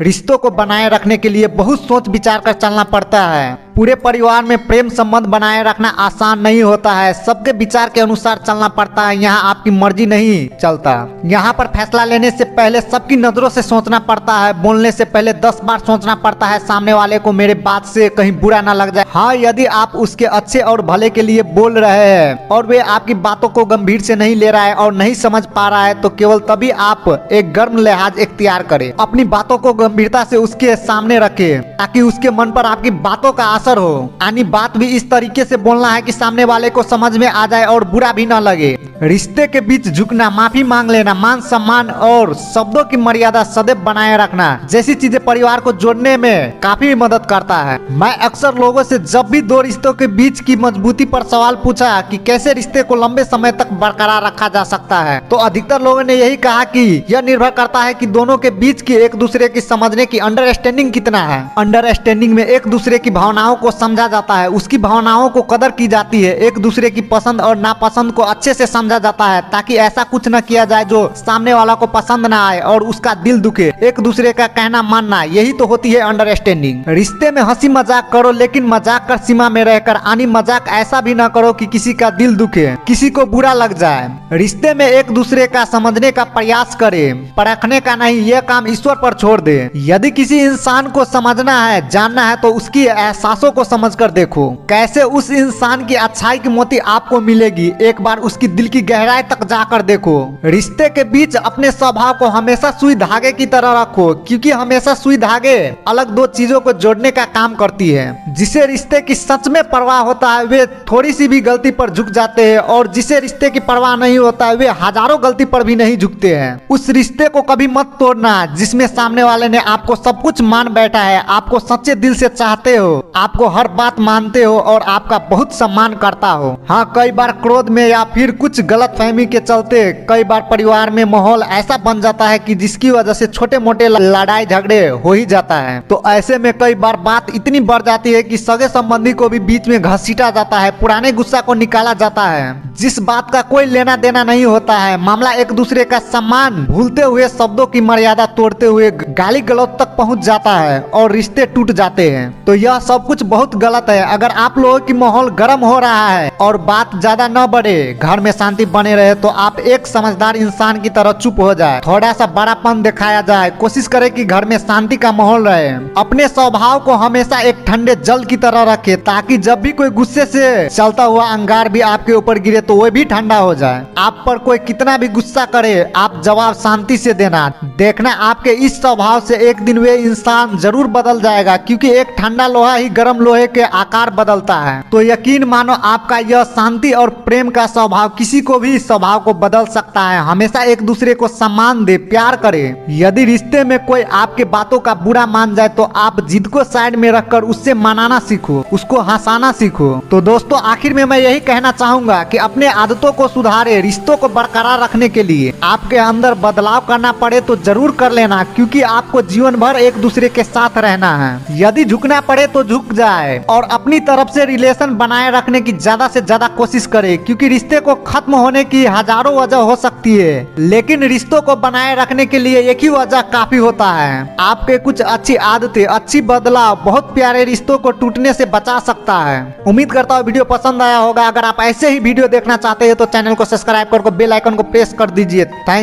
रिश्तों को बनाए रखने के लिए बहुत सोच विचार कर चलना पड़ता है। पूरे परिवार में प्रेम संबंध बनाए रखना आसान नहीं होता है। सबके विचार के अनुसार चलना पड़ता है। यहाँ आपकी मर्जी नहीं चलता। यहाँ पर फैसला लेने से पहले सबकी नजरों से सोचना पड़ता है। बोलने से पहले 10 बार सोचना पड़ता है, सामने वाले को मेरे बात से कहीं बुरा ना लग जाए। हाँ, यदि आप उसके अच्छे और भले के लिए बोल रहे हैं और वे आपकी बातों को गंभीर से नहीं ले रहा है और नहीं समझ पा रहा है, तो केवल तभी आप एक गर्म लिहाज इख्तियार करें। अपनी बातों को गंभीरता से उसके सामने रखें ताकि उसके मन पर आपकी बातों का असर हो। यानी बात भी इस तरीके से बोलना है कि सामने वाले को समझ में आ जाए और बुरा भी ना लगे। रिश्ते के बीच झुकना, माफी मांग लेना, मान सम्मान और शब्दों की मर्यादा सदैव बनाए रखना जैसी चीजें परिवार को जोड़ने में काफी मदद करता है। मैं अक्सर लोगों से जब भी दो रिश्तों के बीच की मजबूती पर सवाल पूछा कि कैसे रिश्ते को लंबे समय तक बरकरार रखा जा सकता है, तो अधिकतर लोगों ने यही कहा कि यह निर्भर करता है कि दोनों के बीच की एक दूसरे की समझने की अंडरस्टैंडिंग कितना है। अंडरस्टैंडिंग में एक दूसरे की भावनाओं को समझा जाता है, उसकी भावनाओं को कदर की जाती है, एक दूसरे की पसंद और नापसंद को अच्छे से समझा जाता है ताकि ऐसा कुछ न किया जाए जो सामने वाला को पसंद ना आए और उसका दिल दुखे। एक दूसरे का कहना मानना, यही तो होती है अंडरस्टैंडिंग। रिश्ते में हंसी मजाक करो, लेकिन मजाक कर सीमा में रहकर। यानी मजाक ऐसा भी ना करो कि किसी का दिल दुखे, किसी को बुरा लग जाए। रिश्ते में एक दूसरे का समझने का प्रयास करें, परखने का नहीं। यह काम ईश्वर पर छोड़ दे। यदि किसी इंसान को समझना है, जानना है, तो उसकी एहसासों को समझ कर देखो। कैसे उस इंसान की अच्छाई की मोती आपको मिलेगी, एक बार उसकी दिल की गहराई तक जाकर देखो। रिश्ते के बीच अपने स्वभाव को हमेशा सुई धागे की तरह रखो, क्योंकि हमेशा सुई धागे अलग दो चीजों को जोड़ने का काम करती है। जिसे रिश्ते की सच में परवाह होता है वे थोड़ी सी भी गलती पर झुक जाते हैं, और जिसे रिश्ते की परवाह नहीं होता है वे हजारों गलती पर भी नहीं झुकते हैं। उस रिश्ते को कभी मत तोड़ना जिसमें सामने वाले ने आपको सब कुछ मान बैठा है, आपको सच्चे दिल से चाहते हो, आपको हर बात मानते हो और आपका बहुत सम्मान करता हो। हाँ, कई बार क्रोध में या फिर कुछ गलत फहमी के चलते कई बार परिवार में माहौल ऐसा बन जाता है कि जिसकी वजह से छोटे मोटे लड़ाई झगड़े हो ही जाता है। तो ऐसे में कई बार बात इतनी बढ़ जाती है कि सगे संबंधी को भी बीच में घसीटा जाता है, पुराने गुस्सा को निकाला जाता है जिस बात का कोई लेना देना नहीं होता है। मामला एक दूसरे का सम्मान भूलते हुए, शब्दों की मर्यादा तोड़ते हुए गाली गलौज तक पहुंच जाता है और रिश्ते टूट जाते हैं। तो यह सब कुछ बहुत गलत है। अगर आप लोगों की माहौल गर्म हो रहा है और बात ज्यादा न बढ़े, घर में शांति बने रहे, तो आप एक समझदार इंसान की तरह चुप हो जाए, थोड़ा सा बड़ापन दिखाया जाए, कोशिश करें कि घर में शांति का माहौल रहे। अपने स्वभाव को हमेशा एक ठंडे जल की तरह रखें ताकि जब भी कोई गुस्से से चलता हुआ अंगार भी आपके ऊपर गिरे तो वह भी ठंडा हो जाए। आप पर कोई कितना भी गुस्सा करे, आप जवाब शांति से देना। देखना आपके इस स्वभाव से एक दिन वे इंसान जरूर बदल जाएगा, क्योंकि एक ठंडा लोहा ही गर्म लोहे के आकार बदलता है। तो यकीन मानो आपका यह शांति और प्रेम का स्वभाव किसी को भी स्वभाव को बदल सकता है। हमेशा एक दूसरे को सम्मान दे, प्यार करे। यदि रिश्ते में कोई आपके बातों का बुरा मान जाए तो आप जिद को साइड में रखकर उससे मनाना सीखो, उसको हंसाना सीखो। तो दोस्तों, आखिर में मैं यही कहना चाहूंगा कि अपने आदतों को सुधारे। रिश्तों को बरकरार रखने के लिए आपके अंदर बदलाव करना पड़े तो जरूर कर लेना, क्योंकि आपको जीवन भर एक दूसरे के साथ रहना है। यदि झुकना पड़े तो झुक जाए और अपनी तरफ से रिलेशन बनाए रखने की ज्यादा से ज्यादा कोशिश करे, क्योंकि रिश्ते को खत्म होने की हजारों वजह हो सकती है, लेकिन रिश्तों को बनाए रखने के लिए एक ही वजह काफी होता है। आपके कुछ अच्छी आदतें, अच्छी बदलाव बहुत प्यारे रिश्तों को टूटने से बचा सकता है। उम्मीद करता हूँ वीडियो पसंद आया होगा। अगर आप ऐसे ही वीडियो देखना चाहते हैं तो चैनल को सब्सक्राइब करके बेल आइकन को प्रेस कर दीजिए। थैंक